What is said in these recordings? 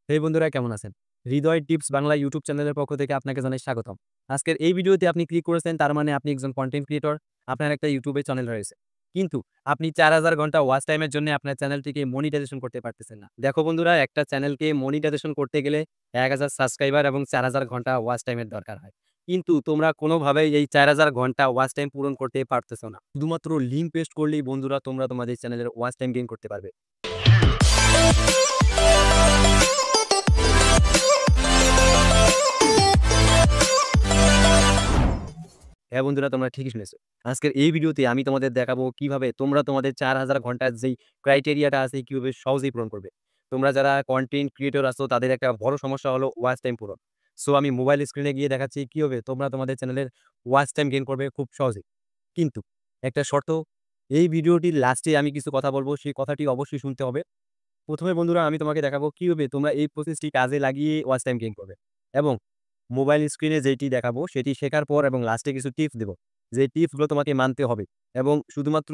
হেই বন্ধুরা, কেমন আছেন? হৃদয় টিপস বাংলা ইউটিউব চ্যানেলের পক্ষ থেকে আপনাকে জানাই স্বাগতম। আজকের এই ভিডিওতে আপনি ক্লিক করেছেন, তার মানে আপনি একজন কনটেন্ট ক্রিয়েটর। আপনার একটা ইউটিউবে চ্যানেল রয়েছে। কিন্তু আপনি ৪,০০০ ঘন্টা ওয়াচ টাইমের জন্য আপনার চ্যানেলটিকে মনিটাইজেশন করতে পারতেছেন না। দেখো বন্ধুরা, একটা চ্যানেলকে মনিটাইজেশন করতে গেলে ১,০০০ সাবস্ক্রাইবার এবং ৪,০০০ ঘন্টা ওয়াচ টাইমের দরকার হয়। কিন্তু তোমরা কোনোভাবেই এই ৪,০০০ ঘন্টা ওয়াচ টাইম পূরণ করতে পারতেছো না। শুধুমাত্র লিঙ্ক পেস্ট করলেই বন্ধুরা তোমরা তোমাদের চ্যানেলের ওয়াচ টাইম গেইন করতে পারবে। হ্যাঁ বন্ধুরা, তোমরা ঠিকই শুনেছো। আজকের এই ভিডিওতে আমি তোমাদের দেখাবো কিভাবে তোমরা তোমাদের ৪,০০০ ঘন্টার যেই ক্রাইটেরিয়াটা আছে কিভাবে সহজেই পূরণ করবে। তোমরা যারা কনটেন্ট ক্রিয়েটর আছো তাদের একটা বড় সমস্যা হলো ওয়াচ টাইম পূরণ। সো আমি মোবাইল স্ক্রিনে গিয়ে দেখাচ্ছি কিভাবে তোমরা তোমাদের চ্যানেলের ওয়াচ টাইম গেইন করবে খুব সহজেই। কিন্তু একটা শর্ত, এই ভিডিওটির লাস্টে আমি কিছু কথা বলবো, সেই কথাটি অবশ্যই শুনতে হবে। ১ম এ বন্ধুরা আমি তোমাকে দেখাবো কিভাবে তোমরা এই প্রসেসটি কাজে লাগিয়ে ওয়াচ টাইম গেইন করবে। এবং মোবাইল স্ক্রিনে যেটি দেখাবো সেটি শেখার পর এবং লাস্টে কিছু টিপস দেব। যে টিপসগুলো তোমাকে মানতে হবে এবং শুধুমাত্র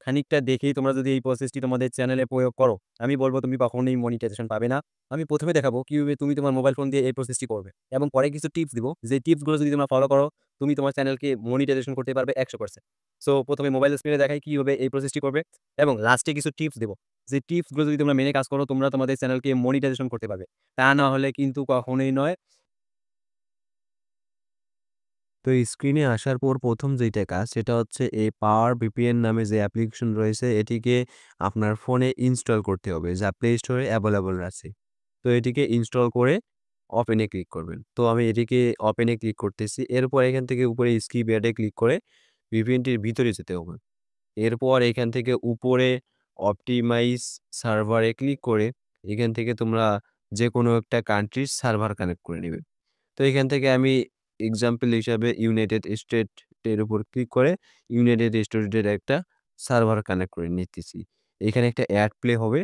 খানিকটা দেখেই তোমরা যদি এই প্রসেসটি তোমাদের চ্যানেলে প্রয়োগ করো, আমি বলব তুমি কখনোই মনিটাইজেশন পাবে না। আমি ১ম এ দেখাবো কিভাবে তুমি তোমার মোবাইল ফোন দিয়ে এই প্রসেসটি করবে এবং পরে কিছু টিপস দিব। যে টিপসগুলো যদি তোমরা ফলো করো, তুমি তোমার চ্যানেলকে মনিটাইজেশন করতে পারবে ১০০%। সো ১ম এ মোবাইল স্ক্রিনে দেখাই কিভাবে এই প্রসেসটি করবে এবং লাস্টে কিছু টিপস দেব। যে টিপসগুলো যদি তোমরা মেনে কাজ করো, তোমরা তোমাদের চ্যানেলকে মনিটাইজেশন করতে পারবে। তা না হলে কিন্তু কখনোই নয়। তো স্ক্রিনে আসার পর ১ম যেইটা কাজ সেটা হচ্ছে এই পাওয়ার ভিপিএন নামে যে অ্যাপ্লিকেশন রয়েছে এটিকে আপনার ফোনে ইনস্টল করতে হবে, যা প্লে স্টোরে অ্যাভেলেবল আছে। তো এটিকে ইনস্টল করে ওপেন এ ক্লিক করবেন। তো আমি এটিকে ওপেন এ ক্লিক করতেছি। এরপর এখান থেকে উপরে স্কিপ অ্যাড এ ক্লিক করে ভিপিএনটির ভিতরে যেতে হবে। এরপর এখান থেকে উপরে অপটিমাইজ সার্ভার এ ক্লিক করে এখান থেকে তোমরা যেকোনো একটা কান্ট্রির সার্ভার কানেক্ট করে নিবে। তো এখান থেকে আমি এক্সাম্পল হিসাবে ইউনাইটেড স্টেট এর উপর ক্লিক করে ইউনাইটেড স্টেটের একটা সার্ভার কানেক্ট করে নিতেছি। এখানে একটা অ্যাড প্লে হবে,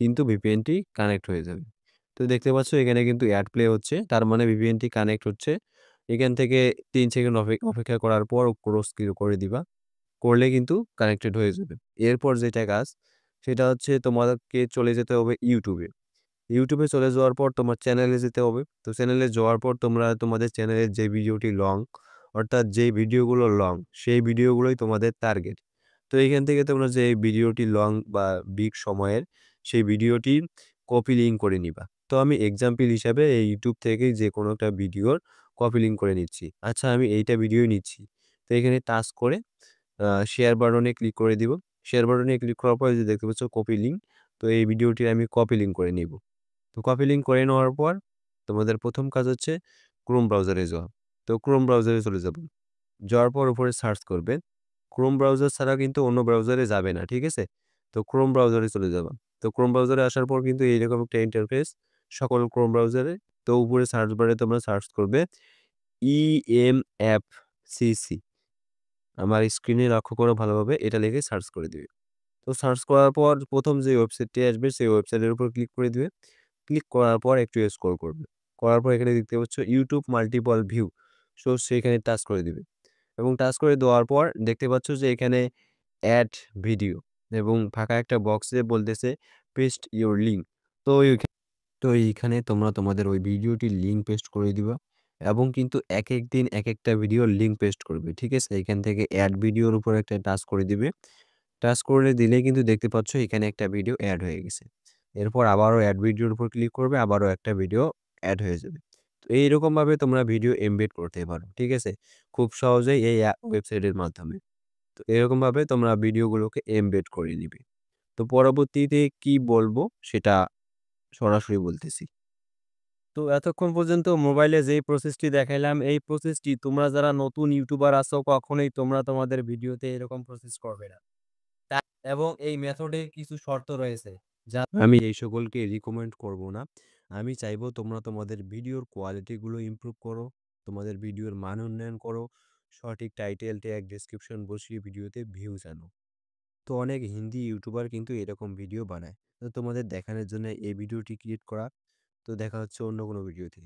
কিন্তু ভিপিএনটি কানেক্ট হয়ে যাবে। তো দেখতে পাচ্ছ এখানে কিন্তু অ্যাড প্লে হচ্ছে, তার মানে ভিপিএনটি কানেক্ট হচ্ছে। এখান থেকে ৩ সেকেন্ড অপেক্ষা করার পর ক্লোজ করে দিবা। করলে কিন্তু কানেক্টেড হয়ে যাবে। এরপর যেটা কাজ সেটা হচ্ছে তোমাদেরকে চলে যেতে হবে ইউটিউবে। ইউটিউবে চলে যাওয়ার পর তোমার চ্যানেলে যেতে হবে। তো চ্যানেলে যাওয়ার পর তোমরা তোমাদের চ্যানেলের যে ভিডিওটি লং, অর্থাৎ যে ভিডিওগুলো লং, সেই ভিডিওগুলোই তোমাদের টার্গেট। তো এইখান থেকে তোমরা যে ভিডিওটি লং বা বিগ সময়ের, সেই ভিডিওটি কপি লিঙ্ক করে নিবা। তো আমি এক্সাম্পল হিসাবে এই ইউটিউব থেকেই যেকোনো একটা ভিডিওর কপি লিঙ্ক করে নিচ্ছি। আচ্ছা, আমি এইটা ভিডিওই নিচ্ছি। তো এখানে টাচ করে শেয়ার বাটনে ক্লিক করে দিব। শেয়ার বাটনে ক্লিক করার পর এই যে দেখতে পাচ্ছ কপি লিঙ্ক। তো এই ভিডিওটির আমি কপি লিঙ্ক করে নিব। তো কপি লিঙ্ক করে নেওয়ার পর তোমাদের ১ম কাজ হচ্ছে ক্রোম ব্রাউজারে যাওয়া। তো ক্রোম ব্রাউজারে চলে যাবেন। যাওয়ার পর উপরে সার্চ করবেন। ক্রোম ব্রাউজার ছাড়া কিন্তু অন্য ব্রাউজারে যাবে না, ঠিক আছে? তো ক্রোম ব্রাউজারে চলে যাবা। তো ক্রোম ব্রাউজারে আসার পর কিন্তু এইরকম একটা ইন্টারফেস সকল ক্রোম ব্রাউজারে। তো উপরে সার্চ বারে তোমরা সার্চ করবে EMFCC। আমার স্ক্রিনে লক্ষ্য করো ভালোভাবে, এটা লিখে সার্চ করে দিবে। তো সার্চ করার পর ১ম যে ওয়েবসাইটটি আসবে সেই ওয়েবসাইটের উপর ক্লিক করে দিবে। ক্লিক করার পর একটু স্ক্রল করবে। করার পর এখানে দেখতে পাচ্ছ ইউটিউব মাল্টিপল ভিউ। সো সেখানে টাচ করে দিবে এবং টাচ করে দেওয়ার পর দেখতে পাচ্ছ যে এখানে অ্যাড ভিডিও এবং ফাঁকা একটা বক্সে বলতেছে পেস্ট ইউর লিঙ্ক। তো এইখানে তোমরা তোমাদের ওই ভিডিওটির লিঙ্ক পেস্ট করে দিবা এবং কিন্তু একেক দিন একেকটা ভিডিওর লিঙ্ক পেস্ট করবে। ঠিক আছে? এখান থেকে অ্যাড ভিডিওর উপর একটা টাচ করে দিবে। টাচ করে দিলেই কিন্তু দেখতে পাচ্ছ এখানে একটা ভিডিও এড হয়ে গেছে। এরপর আবারও এড ভিডিওর উপর ক্লিক করবে, আবারও একটা ভিডিও এড হয়ে যাবে। তো এইরকমভাবে তোমরা ভিডিও এমবেড করতে পারো। ঠিক আছে? খুব সহজেই এই ওয়েবসাইটের মাধ্যমে। তো এরকমভাবে তোমরা ভিডিওগুলোকে এমবেড করে নিবে। তো পরবর্তীতে কি বলবো সেটা সরাসরি বলতেছি। তো এতক্ষণ পর্যন্ত মোবাইলে যেই প্রসেসটি দেখাইলাম, এই প্রসেসটি তোমরা যারা নতুন ইউটিউবার আছো কখনোই তোমরা তোমাদের ভিডিওতে এরকম প্রসেস করবে না। তা এবং এই মেথডে কিছু শর্ত রয়েছে, যা আমি এই সকলকে রিকমেন্ড করব না। আমি চাইবো তোমরা তোমাদের ভিডিওর কোয়ালিটি গুলো ইমপ্রুভ করো, তোমাদের ভিডিওর মান উন্নয়ন করো, সঠিক টাইটেল, ট্যাগ, ডেসক্রিপশন বসিয়ে ভিডিওতে ভিউজ আনো। তো অনেক হিন্দি ইউটিউবার কিন্তু এরকম ভিডিও বানায়। তো তোমাদের দেখানোর জন্য এই ভিডিওটি ক্রিয়েট করা। তো দেখা হচ্ছে অন্য কোনো ভিডিওতে।